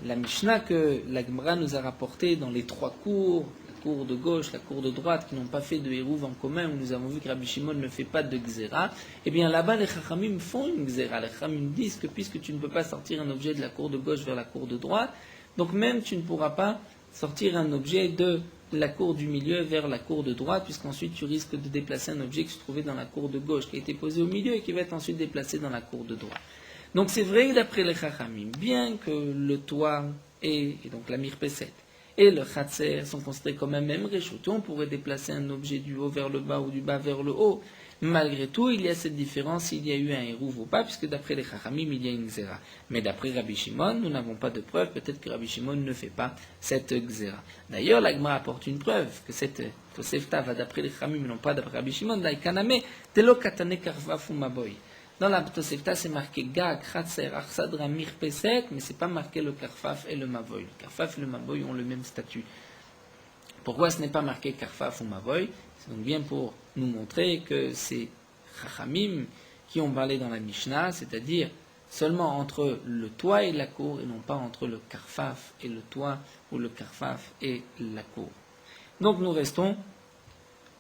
la Mishnah que la Gemara nous a rapportée dans les trois cours, la cour de gauche, la cour de droite, qui n'ont pas fait de Hérouv en commun, où nous avons vu que Rabbi Shimon ne fait pas de Gzera, eh bien là-bas les Chachamim font une Gzera. Les Chachamim disent que puisque tu ne peux pas sortir un objet de la cour de gauche vers la cour de droite, donc même tu ne pourras pas sortir un objet de la cour du milieu vers la cour de droite, puisqu'ensuite tu risques de déplacer un objet qui se trouvait dans la cour de gauche, qui a été posé au milieu et qui va être ensuite déplacé dans la cour de droite. Donc c'est vrai que d'après les Chachamim, bien que le toit et donc la mirpesset et le Chatzer sont considérés comme un même réchute, on pourrait déplacer un objet du haut vers le bas ou du bas vers le haut. Malgré tout, il y a cette différence s'il y a eu un Hérouv ou pas, puisque d'après les Chachamim, il y a une Gzera. Mais d'après Rabbi Shimon, nous n'avons pas de preuve, peut-être que Rabbi Shimon ne fait pas cette Gzera. D'ailleurs, l'Agma apporte une preuve, que cette Tosefta va d'après les Chachamim, mais non pas d'après Rabbi Shimon, d'Aikaname, Telo Katane Karvaf Umaboy. Dans la Tosefta, c'est marqué Gag, Khatser, Arsadra, Mirpeset, mais c'est pas marqué le Karfaf et le Mavoy. Le Karfaf et le Mavoy ont le même statut. Pourquoi ce n'est pas marqué Karfaf ou Mavoy? C'est donc bien pour nous montrer que c'est Chachamim qui ont parlé dans la Mishnah, c'est-à-dire seulement entre le toit et la cour, et non pas entre le Karfaf et le toit, ou le Karfaf et la cour. Donc nous restons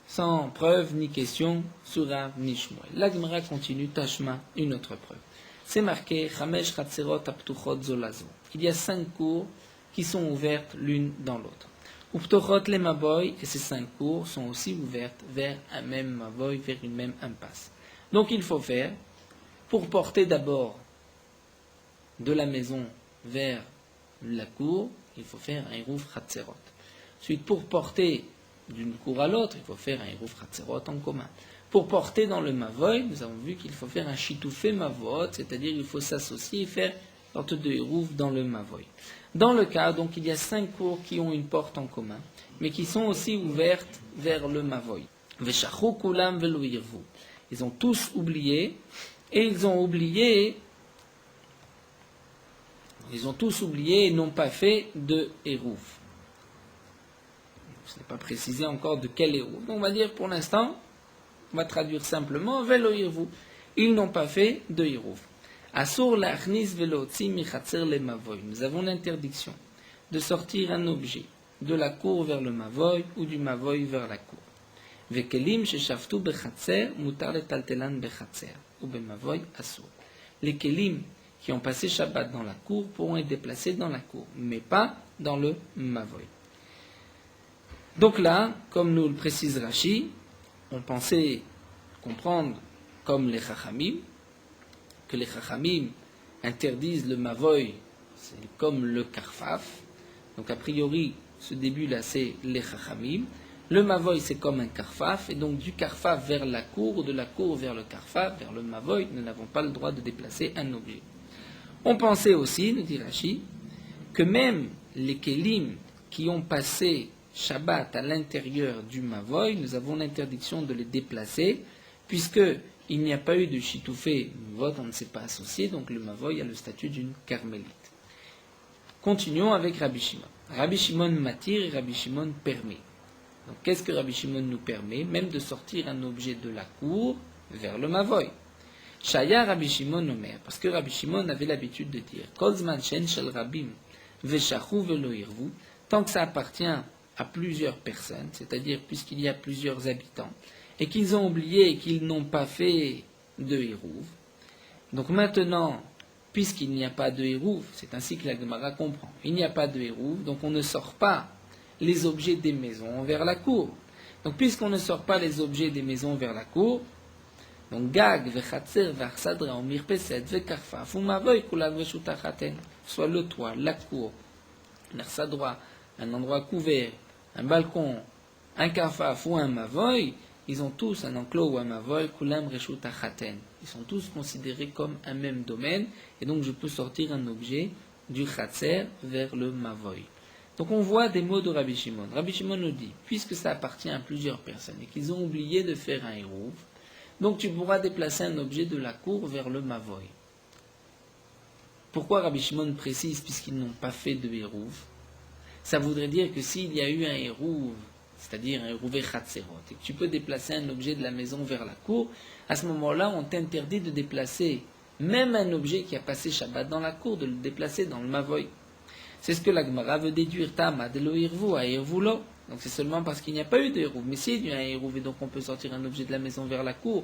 sans preuve ni question sur Rav ni Shmuel. La Gemara continue, Tashma, une autre preuve. C'est marqué Chamesh Chatzerot Aptuchot Zolazo. Il y a 5 cours qui sont ouvertes l'une dans l'autre. Uptochot les Maboy, et ces 5 cours sont aussi ouvertes vers un même Maboy, vers une même impasse. Donc il faut faire, pour porter d'abord de la maison vers la cour, il faut faire un Hérouv Chatzerot. Ensuite, pour porter d'une cour à l'autre, il faut faire un Hérouv Chatzerot en commun. Pour porter dans le Mavoy, nous avons vu qu'il faut faire un Chitoufé Mavot, c'est-à-dire il faut s'associer et faire une sorte de Hérouv dans le Mavoy. Dans le cas, donc, il y a 5 cours qui ont une porte en commun, mais qui sont aussi ouvertes vers le Mavoy. Veshachou kulam velo yirvu. Ils ont tous oublié, et ils ont tous oublié et n'ont pas fait de Hérouv. Ce n'est pas précisé encore de quel Hérouv. Donc on va dire pour l'instant, on va traduire simplement velo yirvu. Ils n'ont pas fait de Hérouv. Asur la'achnis velotzi michatzer le mavoy. Nous avons l'interdiction de sortir un objet de la cour vers le mavoy ou du mavoy vers la cour. Vekelim sheshaftu bechatzer mutar letaltelan bechatzer ou bemavoy asur. Les kelim qui ont passé Shabbat dans la cour pourront être déplacés dans la cour, mais pas dans le mavoy. Donc là, comme nous le précise Rashi, on pensait comprendre comme les Chachamim, que les Chachamim interdisent le Mavoy, c'est comme le Karfaf. Donc a priori, ce début-là, c'est les Chachamim. Le Mavoy, c'est comme un Karfaf, et donc du Karfaf vers la cour, ou de la cour vers le Karfaf, vers le Mavoy, nous n'avons pas le droit de déplacer un objet. On pensait aussi, nous dit Rashi, que même les Kélim qui ont passé Shabbat à l'intérieur du Mavoy, nous avons l'interdiction de les déplacer, puisque il n'y a pas eu de chitoufé, on ne s'est pas associé, donc le Mavoy a le statut d'une carmélite. Continuons avec Rabbi Shimon. Rabbi Shimon m'attire et Rabbi Shimon permet. Donc qu'est-ce que Rabbi Shimon nous permet? Même de sortir un objet de la cour vers le mavoy. Shaya Rabbi Shimon Omer, parce que Rabbi Shimon avait l'habitude de dire Kozman Shen Shel Rabim Veshachu Velo Irvu, tant que ça appartient à plusieurs personnes, c'est-à-dire puisqu'il y a plusieurs habitants, et qu'ils ont oublié et qu'ils n'ont pas fait de Hérouv. Donc maintenant, puisqu'il n'y a pas de Hérouv, c'est ainsi que la Gemara comprend, il n'y a pas de Hérouv, donc on ne sort pas les objets des maisons vers la cour. Donc puisqu'on ne sort pas les objets des maisons vers la cour, donc Gag, Vechatzer, Varsadra, Mirpeset, Vekarfa, Fumavoy, Kulav, Veshutachaten, soit le toit, la cour, Narsadra, un endroit couvert, un balcon, un kafaf ou un mavoy, ils ont tous un enclos ou un mavoy, Kulam, Reshutachaten. Ils sont tous considérés comme un même domaine, et donc je peux sortir un objet du Khatser vers le mavoy. Donc on voit des mots de Rabbi Shimon. Rabbi Shimon nous dit, puisque ça appartient à plusieurs personnes et qu'ils ont oublié de faire un hérouv, donc tu pourras déplacer un objet de la cour vers le mavoy. Pourquoi Rabbi Shimon précise puisqu'ils n'ont pas fait de hérouv? Ça voudrait dire que s'il y a eu un hérouv, c'est-à-dire un hérouvé chatserot, et que tu peux déplacer un objet de la maison vers la cour, à ce moment-là on t'interdit de déplacer même un objet qui a passé Shabbat dans la cour, de le déplacer dans le mavoy. C'est ce que la Gemara veut déduire, Tama de lo hirvu à hirvulo. Donc c'est seulement parce qu'il n'y a pas eu de hérouv. Mais s'il y a un hérouv et donc on peut sortir un objet de la maison vers la cour,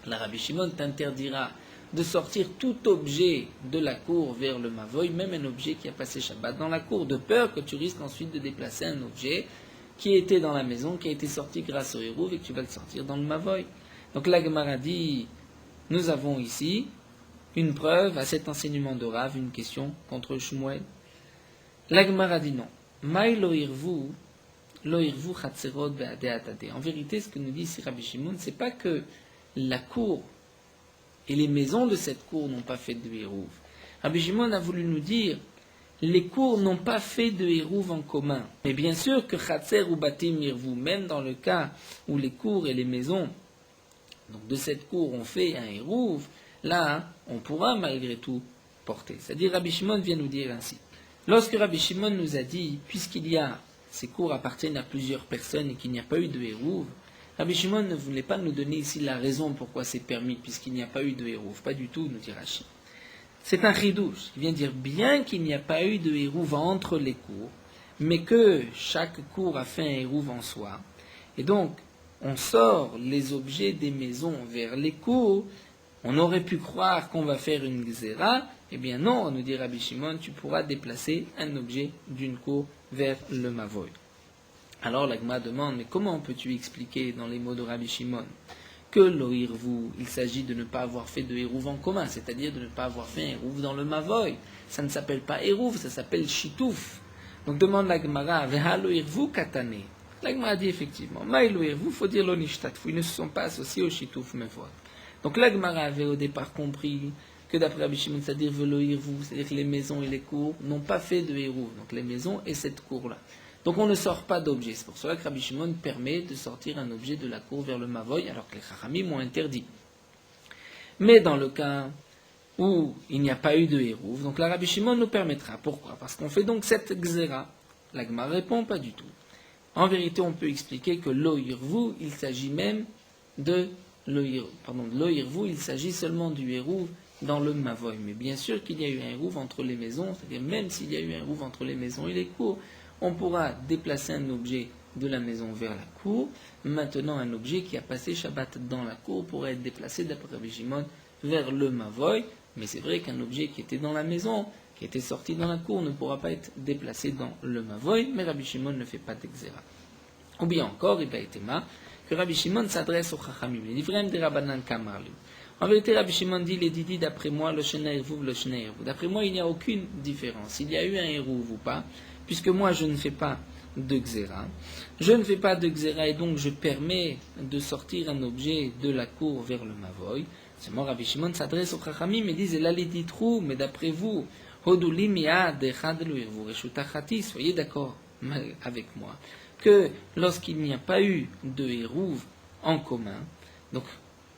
la Rabbi Shimon t'interdira de sortir tout objet de la cour vers le mavoy, même un objet qui a passé Shabbat dans la cour, de peur que tu risques ensuite de déplacer un objet qui était dans la maison, qui a été sorti grâce au hérouv et que tu vas le sortir dans le mavoy. Donc la Gemara dit, nous avons ici une preuve à cet enseignement de Rav, une question contre Shmuel. La Gemara dit non. Maï lo hirvu chatzerot be'adeatade. En vérité, ce que nous dit ici Rabbi Shimon, c'est pas que la cour et les maisons de cette cour n'ont pas fait de hérouv. Rabbi Shimon a voulu nous dire, les cours n'ont pas fait de hérouv en commun. Mais bien sûr que chatzer ou batim hirvu, même dans le cas où les cours et les maisons donc de cette cour ont fait un hérouv, là, on pourra malgré tout porter. C'est-à-dire Rabbi Shimon vient nous dire ainsi. Lorsque Rabbi Shimon nous a dit, puisqu'il y a, ces cours appartiennent à plusieurs personnes et qu'il n'y a pas eu de hérouv, Rabbi Shimon ne voulait pas nous donner ici la raison pourquoi c'est permis, puisqu'il n'y a pas eu de hérouv. Pas du tout, nous dit Rashi. C'est un chidouche qui vient dire, bien qu'il n'y a pas eu de hérouv entre les cours, mais que chaque cour a fait un hérouv en soi, et donc on sort les objets des maisons vers les cours, on aurait pu croire qu'on va faire une gzera, eh bien non, nous dit Rabbi Shimon, tu pourras déplacer un objet d'une cour vers le mavoy. Alors l'Agma demande, mais comment peux-tu expliquer dans les mots de Rabbi Shimon que l'ohirvu, il s'agit de ne pas avoir fait de hérouv en commun, c'est-à-dire de ne pas avoir fait un hérouv dans le mavoy. Ça ne s'appelle pas hérouv, ça s'appelle shitouf. Donc demande l'Agmara, veha l'ohirvu katane. L'Agmara dit effectivement, maï l'ohirvu, il faut dire l'onishtatfu, ils ne se sont pas associés au shitouf mevod. Donc l'Agmara avait au départ compris que d'après Rabbi Shimon, c'est-à-dire veloirvu, c'est-à-dire que les maisons et les cours n'ont pas fait de hérouv, donc les maisons et cette cour-là. Donc on ne sort pas d'objet. C'est pour cela que Rabbi Shimon permet de sortir un objet de la cour vers le mavoy, alors que les Chachamim ont interdit. Mais dans le cas où il n'y a pas eu de hérouv, donc la Rabbi Shimon nous permettra. Pourquoi? Parce qu'on fait donc cette gzera. La Gemara répond pas du tout. En vérité, on peut expliquer que l'ohirvu, il s'agit même de l'ohirvu, il s'agit seulement du hérouv dans le mavoy. Mais bien sûr qu'il y a eu un hérouv entre les maisons, c'est-à-dire même s'il y a eu un hérouv entre les maisons et les cours, on pourra déplacer un objet de la maison vers la cour. Maintenant, un objet qui a passé Shabbat dans la cour pourrait être déplacé d'après Rabbi Shimon vers le mavoy. Mais c'est vrai qu'un objet qui était dans la maison, qui était sorti dans la cour, ne pourra pas être déplacé dans le mavoy. Mais Rabbi Shimon ne fait pas d'exéra. Ou bien encore, il va être que Rabbi Shimon s'adresse aux Chachamim. Les livrem de Rabbanan Kamarlu. En vérité, Rabbi Shimon dit, les didi, d'après moi, le shena hérouv, le shena hérouv. D'après moi, il n'y a aucune différence. Il y a eu un hérouv ou pas, puisque moi, je ne fais pas de xéra. Je ne fais pas de xéra et donc je permets de sortir un objet de la cour vers le mavoy. C'est moi, Rabbi Shimon s'adresse aux Chachamim et dit, l'aliditrou, mais d'après vous, hodulim yad echad lo hirvu reshutachati, soyez d'accord avec moi, que lorsqu'il n'y a pas eu de hérouv en commun, donc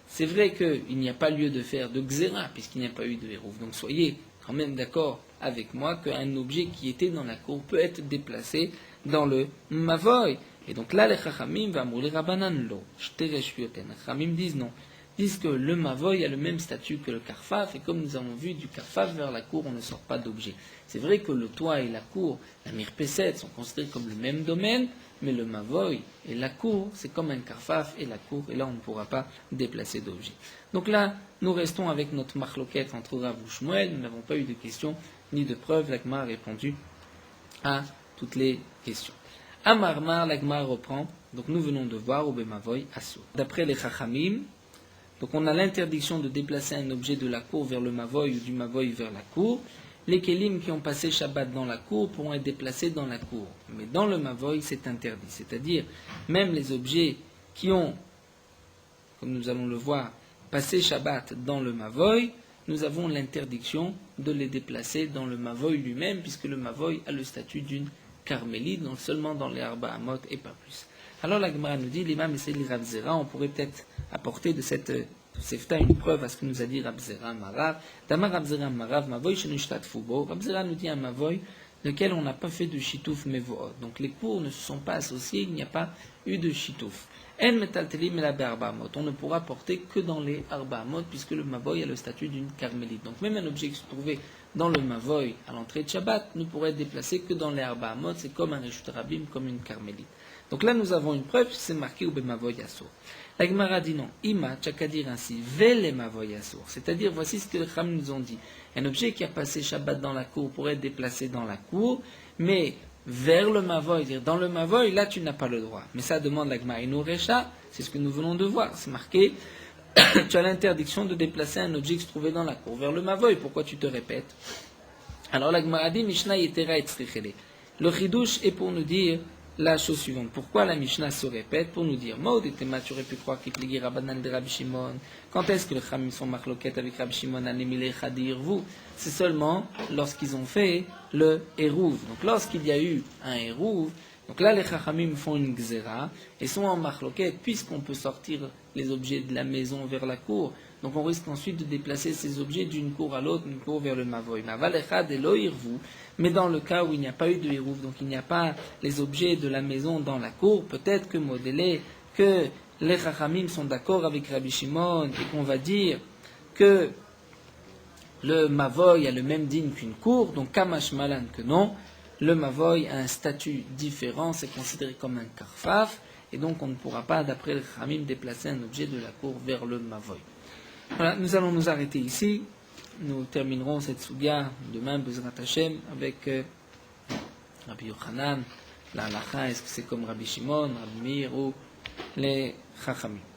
c'est vrai qu'il n'y a pas lieu de faire de xéra, puisqu'il n'y a pas eu de hérouv. Donc soyez quand même d'accord avec moi qu'un objet qui était dans la cour peut être déplacé dans le mavoy. Et donc là, les Chachamim, les Rabbanan, lo, les Chachamim disent non. Disent que le Mavoy a le même statut que le Karfaf, et comme nous avons vu, du Karfaf vers la cour, on ne sort pas d'objet. C'est vrai que le toit et la cour, la Mirpesset, sont considérés comme le même domaine, mais le Mavoy et la cour, c'est comme un Karfaf et la cour, et là on ne pourra pas déplacer d'objet. Donc là, nous restons avec notre marloquette entre Rav ou Shmuel, nous n'avons pas eu de questions ni de preuves, l'Agma a répondu à toutes les questions. Amarmar, l'Agma reprend, donc nous venons de voir au Bemavoy Assour. D'après les Chachamim, donc on a l'interdiction de déplacer un objet de la cour vers le Mavoy ou du Mavoy vers la cour. Les Kélim qui ont passé Shabbat dans la cour pourront être déplacés dans la cour. Mais dans le Mavoy, c'est interdit. C'est-à-dire, même les objets qui ont, comme nous allons le voir, passé Shabbat dans le Mavoy, nous avons l'interdiction de les déplacer dans le Mavoy lui-même, puisque le Mavoy a le statut d'une carmélite, donc seulement dans les Arba Amot et pas plus. Alors la Gemara nous dit, l'imam essaie de Rav Zera, on pourrait peut-être apporter de cette Sefta une preuve à ce que nous a dit Rav Zera Marav. Damar Rav Zera Marav, Mavoy Shenushtat Fubo. Rav Zera nous dit un Mavoy lequel on n'a pas fait de Shitouf Mevoot. Donc les cours ne se sont pas associés, il n'y a pas eu de Shitouf. En Metaltelim et la Arba Amot. On ne pourra porter que dans les Arba Amot, puisque le Mavoy a le statut d'une carmélite. Donc même un objet qui se trouvait dans le Mavoy à l'entrée de Shabbat ne pourrait être déplacé que dans les Arba Amot. C'est comme un Reshut Rabim, comme une carmélite. Donc là, nous avons une preuve, c'est marqué au Bemavoy Assour. La Gemara dit non, Ima, tu as qu'à dire ainsi, Vele Mavoy Assour. C'est-à-dire, voici ce que les Chachamim nous ont dit. Un objet qui a passé Shabbat dans la cour pourrait être déplacé dans la cour, mais vers le Mavoy, dire dans le Mavoy, là tu n'as pas le droit. Mais ça demande la Gemara Inurecha, c'est ce que nous venons de voir. C'est marqué, tu as l'interdiction de déplacer un objet qui se trouvait dans la cour vers le Mavoy. Pourquoi tu te répètes? Alors la Gemara dit, Mishnah Yetera et Tzrichele. Le Chidouche est pour nous dire la chose suivante. Pourquoi la Mishnah se répète? Pour nous dire, Maudetema, tu aurais pu croire qu'il plie Rabbanan de Rabbi Shimon. Quand est-ce que les Chamim sont marloquettes avec Rabbi Shimon à Nemile Chadir vous? C'est seulement lorsqu'ils ont fait le Hérouv. Donc lorsqu'il y a eu un Hérouv, donc là les Chachamim font une Gzera et sont en marloquette, puisqu'on peut sortir les objets de la maison vers la cour. Donc on risque ensuite de déplacer ces objets d'une cour à l'autre, d'une cour vers le Mavoy. Mais dans le cas où il n'y a pas eu de Hérouv, donc il n'y a pas les objets de la maison dans la cour, peut-être que modélé, que les Chachamim sont d'accord avec Rabbi Shimon et qu'on va dire que le Mavoy a le même digne qu'une cour, donc Kamash Malan que non, le Mavoy a un statut différent, c'est considéré comme un Karfaf, et donc on ne pourra pas, d'après les Chachamim, déplacer un objet de la cour vers le Mavoy. Voilà, nous allons nous arrêter ici. Nous terminerons cette soubia demain, Bezrat Hashem, avec Rabbi Yochanan, la halacha, est-ce que c'est comme Rabbi Shimon, Rabbi Meir ou les Chachamim.